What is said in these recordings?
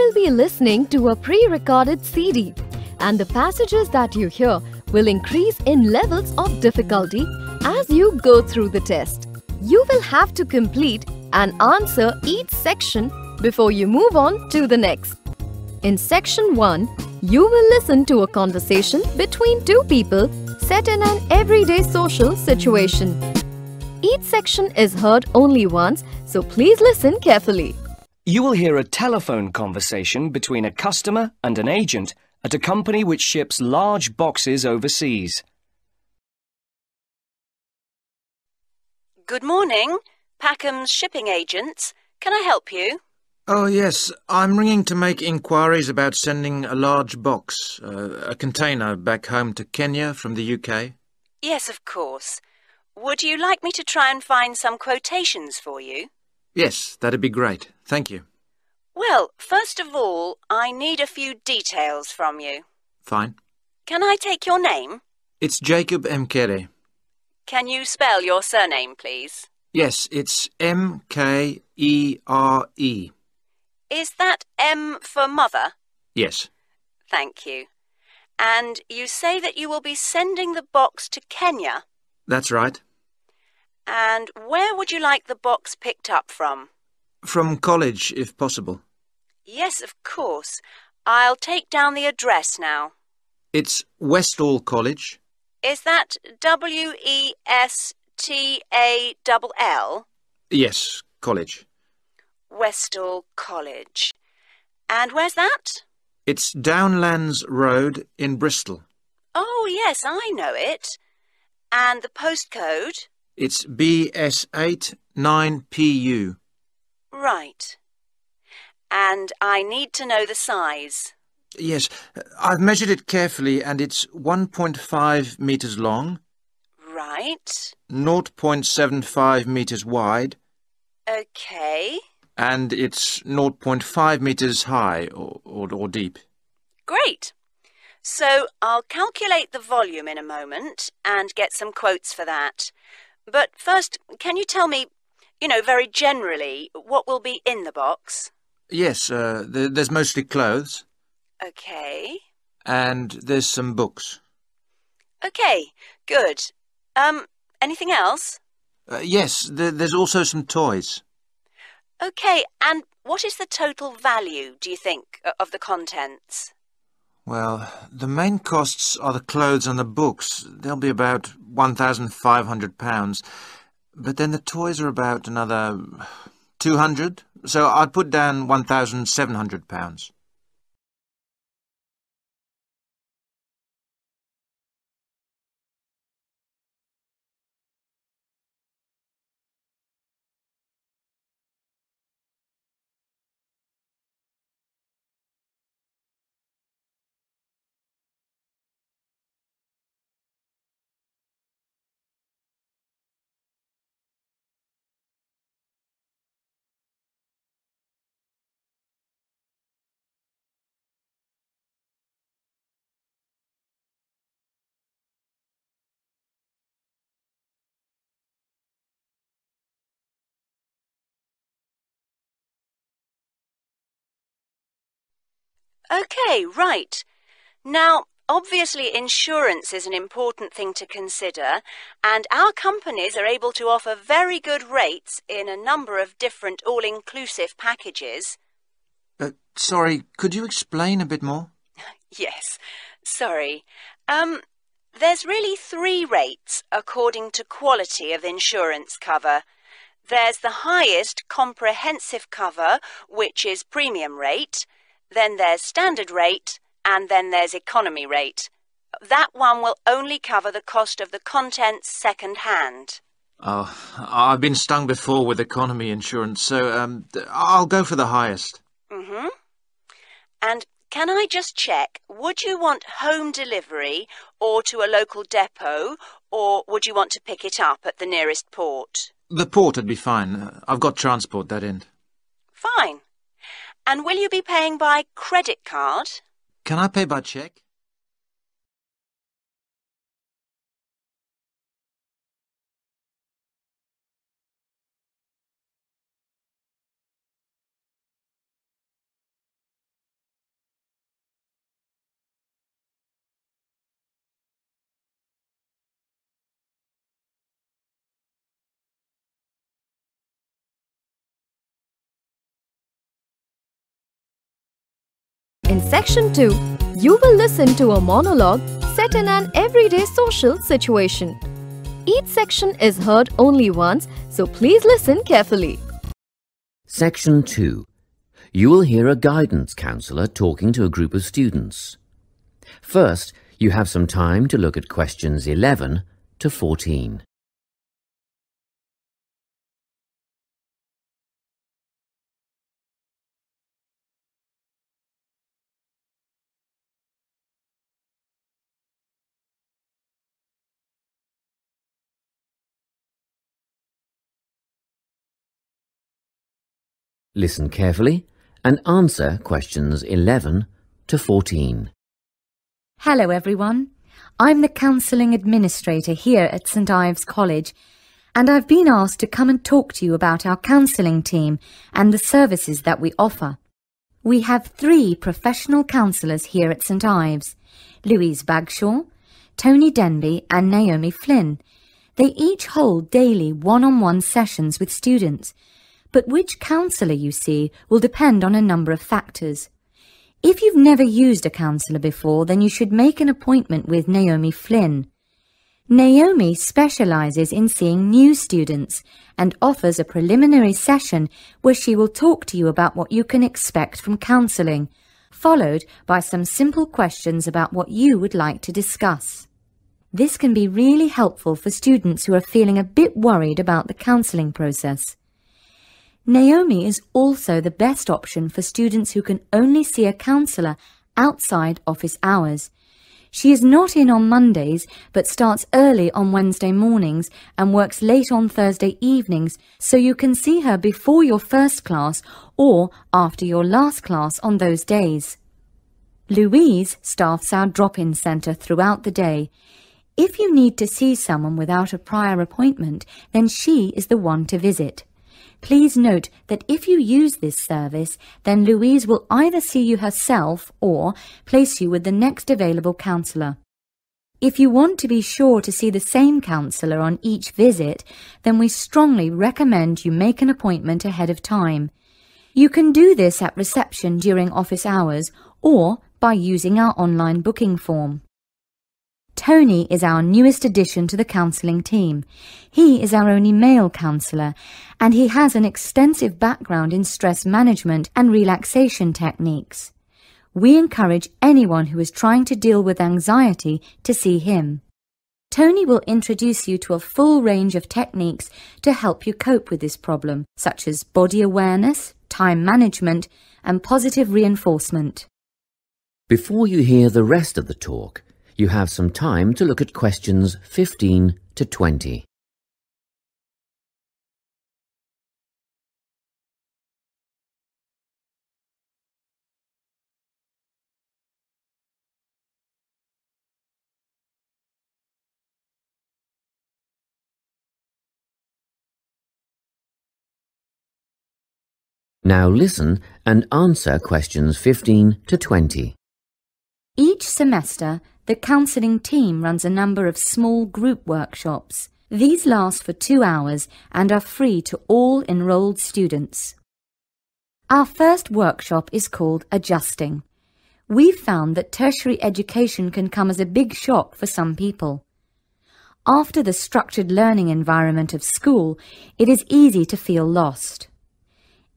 will be listening to a pre-recorded CD, and the passages that you hear will increase in levels of difficulty as you go through the test. You will have to complete and answer each section before you move on to the next. In Section 1, you will listen to a conversation between two people set in an everyday social situation. Each section is heard only once, so please listen carefully. You will hear a telephone conversation between a customer and an agent at a company which ships large boxes overseas. Good morning, Packham's shipping agents. Can I help you? Oh, yes. I'm ringing to make inquiries about sending a large box, a container, back home to Kenya from the UK. Yes, of course. Would you like me to try and find some quotations for you? Yes, that'd be great. Thank you. Well, first of all, I need a few details from you. Fine. Can I take your name? It's Jacob Mkere. Can you spell your surname, please? Yes, it's Mkere. Is that M for mother? Yes. Thank you. And you say that you will be sending the box to Kenya? That's right. And where would you like the box picked up from? From college, if possible. Yes, of course. I'll take down the address now. It's Westall College. Is that Westall? Yes, college. Westall College. And where's that? It's Downlands Road in Bristol. Oh, yes, I know it. And the postcode? It's BS8 9PU. Right. And I need to know the size. Yes, I've measured it carefully and it's 1.5 metres long. Right. 0.75 metres wide. OK. And it's 0.5 metres high or deep. Great. So I'll calculate the volume in a moment and get some quotes for that. But first, can you tell me, very generally, what will be in the box? Yes, there's mostly clothes. OK. And there's some books. OK, good. Anything else? Yes, there's also some toys. OK, and what is the total value, do you think, of the contents? Well, the main costs are the clothes and the books. They'll be about £1,500. But then the toys are about another 200. So I'd put down £1,700. OK, right. Now, obviously insurance is an important thing to consider, and our companies are able to offer very good rates in a number of different all-inclusive packages. Sorry, could you explain a bit more? Yes, sorry. There's really 3 rates according to quality of insurance cover. There's the highest comprehensive cover, which is premium rate. Then there's standard rate, and then there's economy rate. That one will only cover the cost of the contents second-hand. Oh, I've been stung before with economy insurance, so I'll go for the highest. Mm-hmm. And can I just check, would you want home delivery or to a local depot, or would you want to pick it up at the nearest port? The port would be fine. I've got transport that end. Fine. And will you be paying by credit card? Can I pay by cheque? In Section 2, you will listen to a monologue set in an everyday social situation. Each section is heard only once, so please listen carefully. Section 2. You will hear a guidance counsellor talking to a group of students. First, you have some time to look at questions 11 to 14. Listen carefully and answer questions 11 to 14. Hello everyone, I'm the Counselling Administrator here at St Ives College, and I've been asked to come and talk to you about our counselling team and the services that we offer. We have 3 professional counsellors here at St Ives, Louise Bagshaw, Tony Denby and Naomi Flynn. They each hold daily one-on-one sessions with students, but which counsellor you see will depend on a number of factors. If you've never used a counsellor before, then you should make an appointment with Naomi Flynn. Naomi specialises in seeing new students and offers a preliminary session where she will talk to you about what you can expect from counselling, followed by some simple questions about what you would like to discuss. This can be really helpful for students who are feeling a bit worried about the counselling process. Naomi is also the best option for students who can only see a counsellor outside office hours. She is not in on Mondays but starts early on Wednesday mornings and works late on Thursday evenings, so you can see her before your first class or after your last class on those days. Louise staffs our drop-in centre throughout the day. If you need to see someone without a prior appointment, then she is the one to visit. Please note that if you use this service, then Louise will either see you herself or place you with the next available counsellor. If you want to be sure to see the same counsellor on each visit, then we strongly recommend you make an appointment ahead of time. You can do this at reception during office hours or by using our online booking form. Tony is our newest addition to the counselling team. He is our only male counsellor, and he has an extensive background in stress management and relaxation techniques. We encourage anyone who is trying to deal with anxiety to see him. Tony will introduce you to a full range of techniques to help you cope with this problem, such as body awareness, time management, and positive reinforcement. Before you hear the rest of the talk, you have some time to look at questions 15 to 20. Now listen and answer questions 15 to 20. Each semester, the counselling team runs a number of small group workshops. These last for 2 hours and are free to all enrolled students. Our first workshop is called Adjusting. We've found that tertiary education can come as a big shock for some people. After the structured learning environment of school, it is easy to feel lost.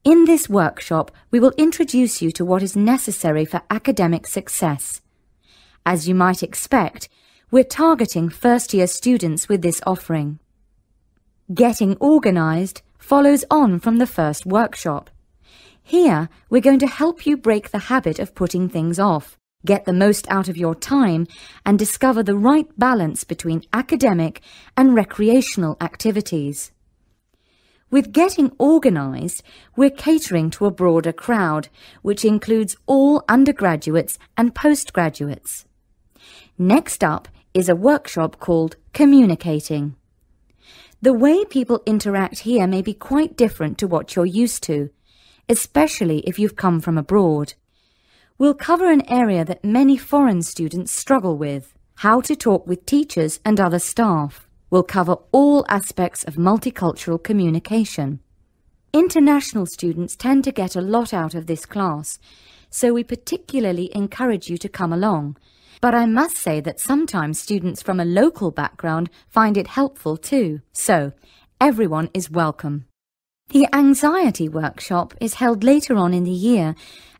In this workshop, we will introduce you to what is necessary for academic success. As you might expect, we're targeting first-year students with this offering. Getting organised follows on from the first workshop. Here, we're going to help you break the habit of putting things off, get the most out of your time, and discover the right balance between academic and recreational activities. With Getting Organised, we're catering to a broader crowd, which includes all undergraduates and postgraduates. Next up is a workshop called Communicating. The way people interact here may be quite different to what you're used to, especially if you've come from abroad. We'll cover an area that many foreign students struggle with: how to talk with teachers and other staff. We'll cover all aspects of multicultural communication. International students tend to get a lot out of this class. so we particularly encourage you to come along. But I must say that sometimes students from a local background find it helpful too, so everyone is welcome. The anxiety workshop is held later on in the year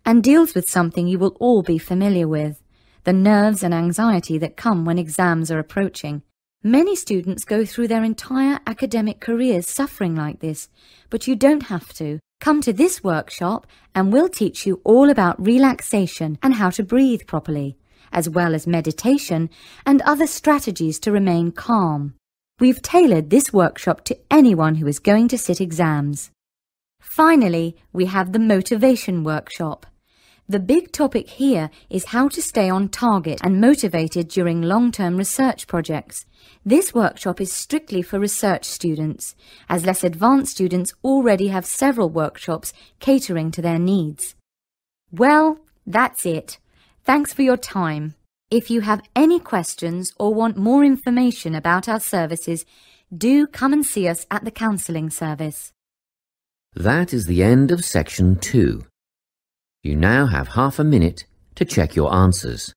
and deals with something you will all be familiar with, the nerves and anxiety that come when exams are approaching. Many students go through their entire academic careers suffering like this, but you don't have to. Come to this workshop and we'll teach you all about relaxation and how to breathe properly, as well as meditation and other strategies to remain calm. We've tailored this workshop to anyone who is going to sit exams. Finally, we have the motivation workshop. The big topic here is how to stay on target and motivated during long-term research projects. This workshop is strictly for research students, as less advanced students already have several workshops catering to their needs. Well, that's it. Thanks for your time. If you have any questions or want more information about our services, do come and see us at the counselling service. That is the end of section 2. You now have half a minute to check your answers.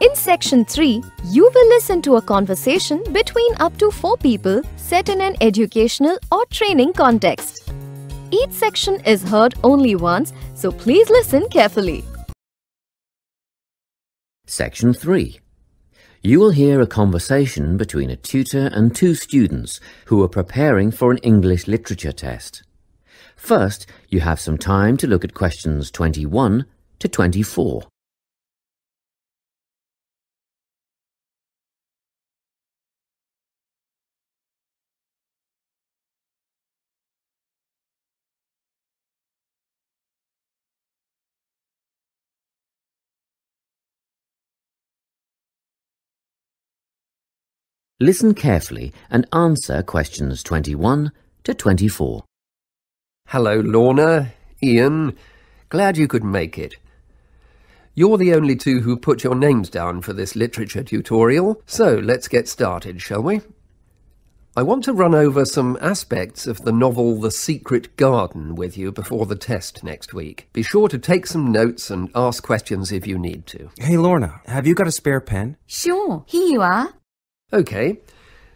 In section 3, you will listen to a conversation between up to 4 people set in an educational or training context. Each section is heard only once, so please listen carefully. Section 3. You will hear a conversation between a tutor and 2 students who are preparing for an English literature test. First, you have some time to look at questions 21 to 24. Listen carefully and answer questions 21 to 24. Hello, Lorna, Ian. Glad you could make it. You're the only 2 who put your names down for this literature tutorial, so let's get started, shall we? I want to run over some aspects of the novel The Secret Garden with you before the test next week. Be sure to take some notes and ask questions if you need to. Hey, Lorna, have you got a spare pen? Sure, here you are. OK,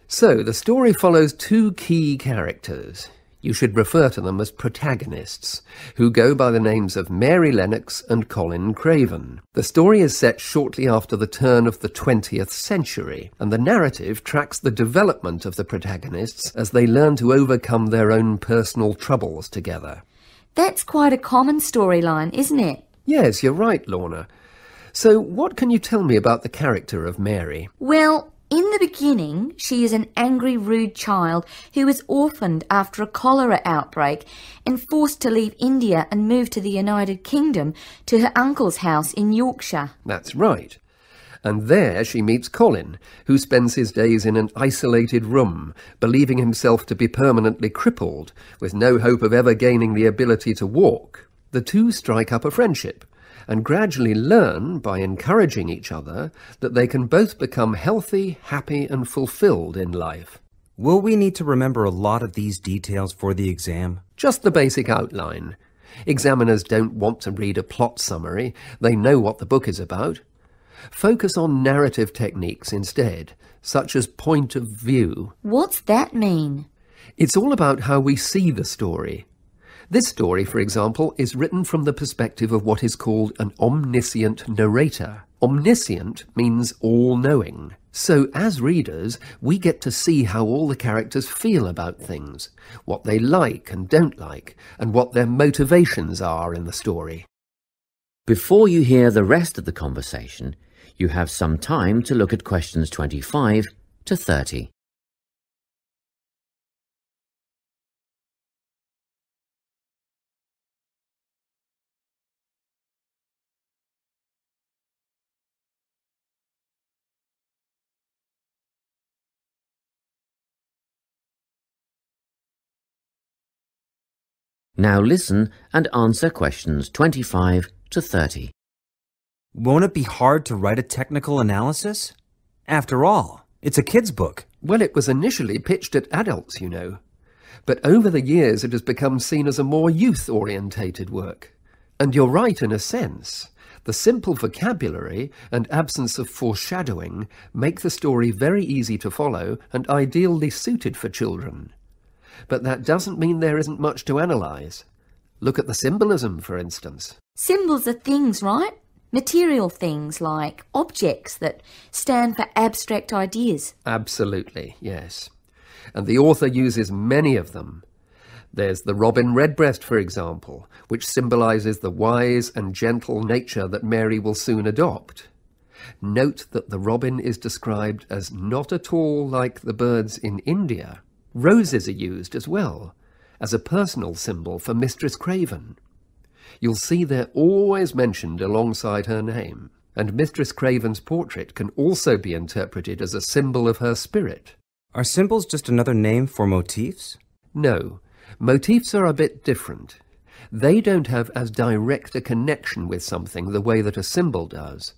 so the story follows 2 key characters. You should refer to them as protagonists, who go by the names of Mary Lennox and Colin Craven. The story is set shortly after the turn of the 20th century, and the narrative tracks the development of the protagonists as they learn to overcome their own personal troubles together. That's quite a common storyline, isn't it? Yes, you're right, Lorna. So what can you tell me about the character of Mary? Well, in the beginning, she is an angry, rude child who was orphaned after a cholera outbreak and forced to leave India and move to the United Kingdom to her uncle's house in Yorkshire. That's right. And there she meets Colin, who spends his days in an isolated room, believing himself to be permanently crippled, with no hope of ever gaining the ability to walk. The 2 strike up a friendship, and gradually learn, by encouraging each other, that they can both become healthy, happy and fulfilled in life. Will we need to remember a lot of these details for the exam? Just the basic outline. Examiners don't want to read a plot summary. They know what the book is about. Focus on narrative techniques instead, such as point of view. What's that mean? It's all about how we see the story. This story, for example, is written from the perspective of what is called an omniscient narrator. Omniscient means all-knowing. So, as readers, we get to see how all the characters feel about things, what they like and don't like, and what their motivations are in the story. Before you hear the rest of the conversation, you have some time to look at questions 25 to 30. Now listen and answer questions 25 to 30. Won't it be hard to write a technical analysis? After all, it's a kid's book. Well, it was initially pitched at adults, you know. But over the years it has become seen as a more youth-orientated work. And you're right in a sense. The simple vocabulary and absence of foreshadowing make the story very easy to follow and ideally suited for children. But that doesn't mean there isn't much to analyse. Look at the symbolism, for instance. Symbols are things, right? Material things like objects that stand for abstract ideas. Absolutely, yes. And the author uses many of them. There's the robin redbreast, for example, which symbolises the wise and gentle nature that Mary will soon adopt. Note that the robin is described as not at all like the birds in India. Roses are used as well, as a personal symbol for Mistress Craven. You'll see they're always mentioned alongside her name, and Mistress Craven's portrait can also be interpreted as a symbol of her spirit. Are symbols just another name for motifs? No. Motifs are a bit different. They don't have as direct a connection with something the way that a symbol does.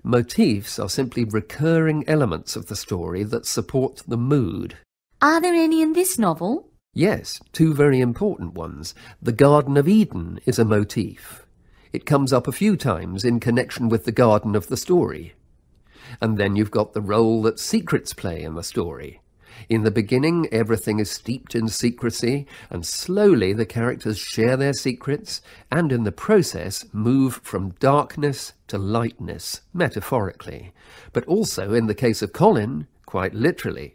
Motifs are simply recurring elements of the story that support the mood. Are there any in this novel? Yes, two very important ones. The Garden of Eden is a motif. It comes up a few times in connection with the garden of the story. And then you've got the role that secrets play in the story. In the beginning, everything is steeped in secrecy, and slowly the characters share their secrets, and in the process move from darkness to lightness, metaphorically, but also, in the case of Colin, quite literally.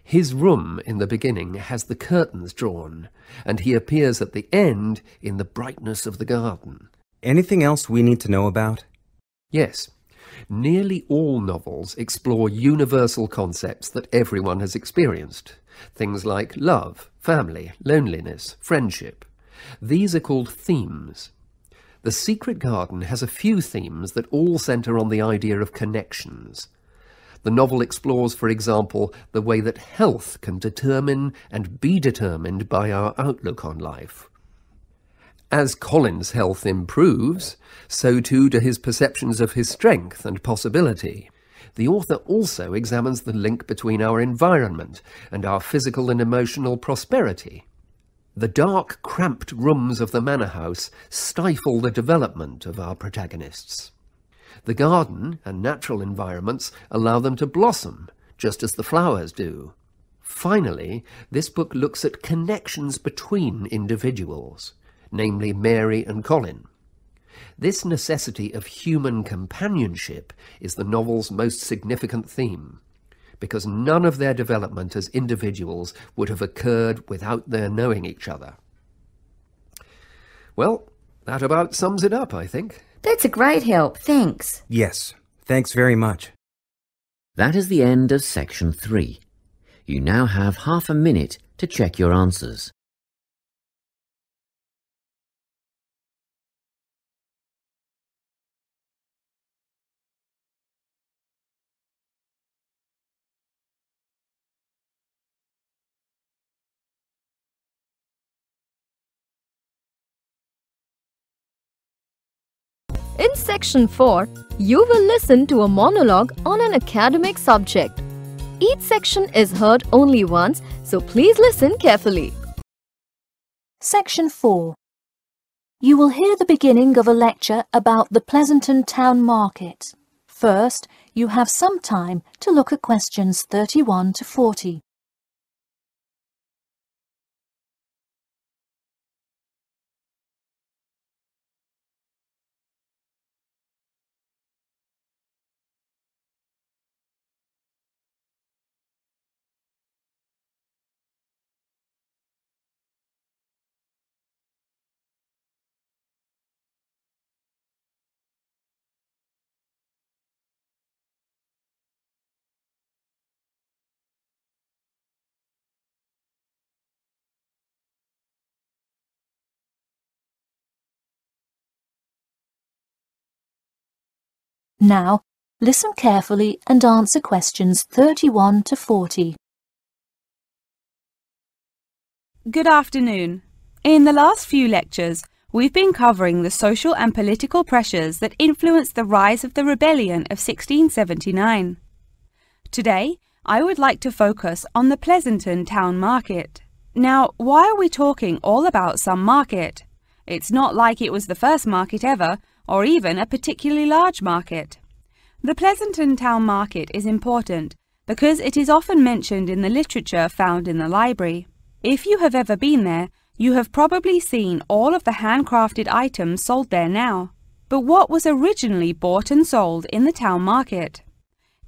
His room in the beginning has the curtains drawn, and he appears at the end in the brightness of the garden. Anything else we need to know about? Yes. Nearly all novels explore universal concepts that everyone has experienced. Things like love, family, loneliness, friendship. These are called themes. The Secret Garden has a few themes that all centre on the idea of connections. The novel explores, for example, the way that health can determine and be determined by our outlook on life. As Colin's health improves, so too do his perceptions of his strength and possibility. The author also examines the link between our environment and our physical and emotional prosperity. The dark, cramped rooms of the manor house stifle the development of our protagonists. The garden and natural environments allow them to blossom, just as the flowers do. Finally, this book looks at connections between individuals, namely Mary and Colin. This necessity of human companionship is the novel's most significant theme, because none of their development as individuals would have occurred without their knowing each other. Well, that about sums it up, I think. That's a great help, thanks. Yes, thanks very much. That is the end of section 3. You now have half a minute to check your answers. In section 4, you will listen to a monologue on an academic subject. Each section is heard only once, so please listen carefully. Section 4. You will hear the beginning of a lecture about the Pleasanton Town Market. First, you have some time to look at questions 31 to 40. Now, listen carefully and answer questions 31 to 40. Good afternoon. In the last few lectures, We've been covering the social and political pressures that influenced the rise of the rebellion of 1679. Today, I would like to focus on the Pleasanton town market. Now, why are we talking all about some market? It's not like it was the first market ever, or even a particularly large market. The Pleasanton town market is important because it is often mentioned in the literature found in the library. If you have ever been there, you have probably seen all of the handcrafted items sold there now. But what was originally bought and sold in the town market?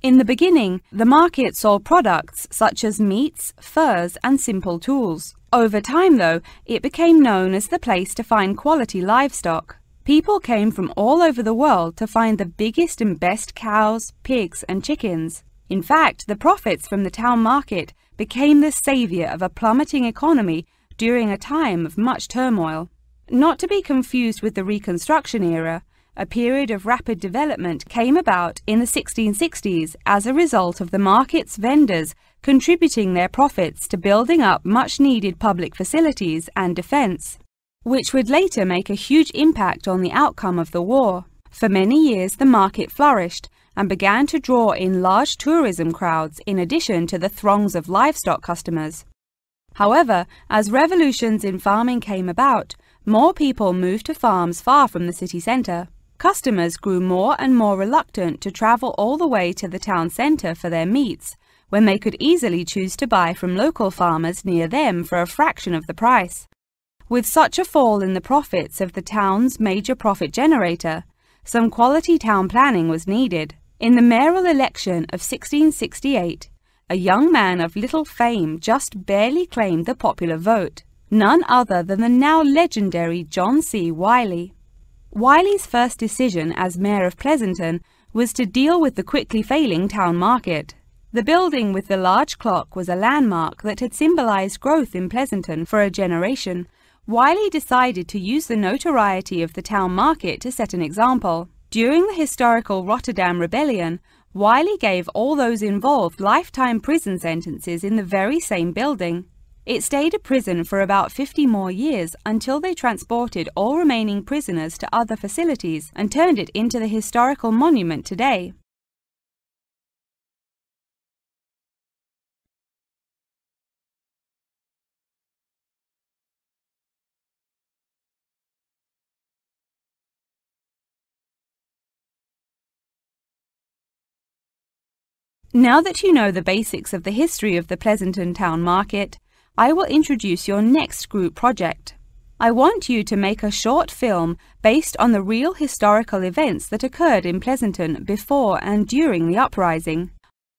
In the beginning, the market sold products such as meats, furs, and simple tools. Over time, though, it became known as the place to find quality livestock. People came from all over the world to find the biggest and best cows, pigs, and chickens. In fact, the profits from the town market became the savior of a plummeting economy during a time of much turmoil. Not to be confused with the Reconstruction era, a period of rapid development came about in the 1660s as a result of the market's vendors contributing their profits to building up much-needed public facilities and defense, which would later make a huge impact on the outcome of the war. For many years, the market flourished and began to draw in large tourism crowds in addition to the throngs of livestock customers. However, as revolutions in farming came about, more people moved to farms far from the city centre. Customers grew more and more reluctant to travel all the way to the town centre for their meats, when they could easily choose to buy from local farmers near them for a fraction of the price. With such a fall in the profits of the town's major profit generator, some quality town planning was needed. In the mayoral election of 1668, a young man of little fame just barely claimed the popular vote, none other than the now legendary John C. Wiley. Wiley's first decision as mayor of Pleasanton was to deal with the quickly failing town market. The building with the large clock was a landmark that had symbolized growth in Pleasanton for a generation. Wiley decided to use the notoriety of the town market to set an example. During the historical Rotterdam Rebellion, Wiley gave all those involved lifetime prison sentences in the very same building. It stayed a prison for about 50 more years until they transported all remaining prisoners to other facilities and turned it into the historical monument today. Now that you know the basics of the history of the Pleasanton town market, I will introduce your next group project. I want you to make a short film based on the real historical events that occurred in Pleasanton before and during the uprising.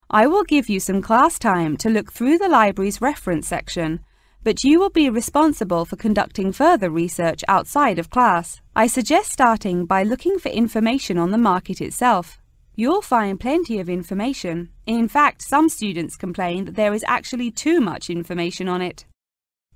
I will give you some class time to look through the library's reference section, but you will be responsible for conducting further research outside of class. I suggest starting by looking for information on the market itself. You'll find plenty of information. In fact, some students complain that there is actually too much information on it.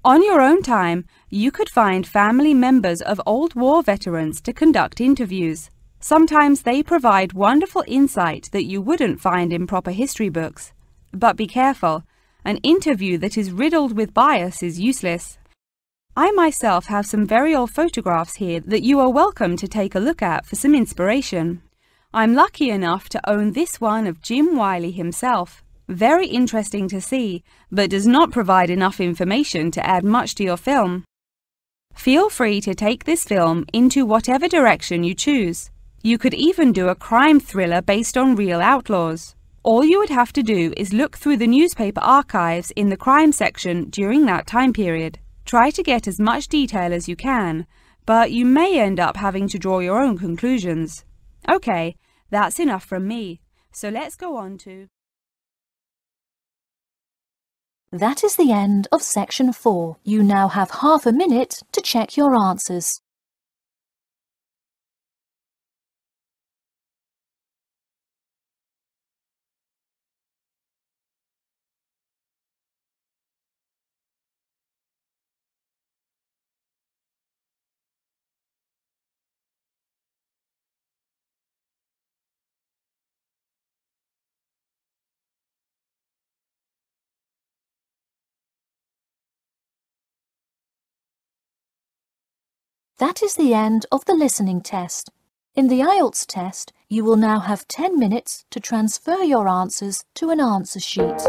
On your own time, you could find family members of old war veterans to conduct interviews. Sometimes they provide wonderful insight that you wouldn't find in proper history books. But be careful, an interview that is riddled with bias is useless. I myself have some very old photographs here that you are welcome to take a look at for some inspiration. I'm lucky enough to own this one of Jim Wiley himself. Very interesting to see, but does not provide enough information to add much to your film. Feel free to take this film into whatever direction you choose. You could even do a crime thriller based on real outlaws. All you would have to do is look through the newspaper archives in the crime section during that time period. Try to get as much detail as you can, but you may end up having to draw your own conclusions. Okay, that's enough from me, so let's go on to... That is the end of section 4. You now have half a minute to check your answers. That is the end of the listening test. In the IELTS test, you will now have 10 minutes to transfer your answers to an answer sheet.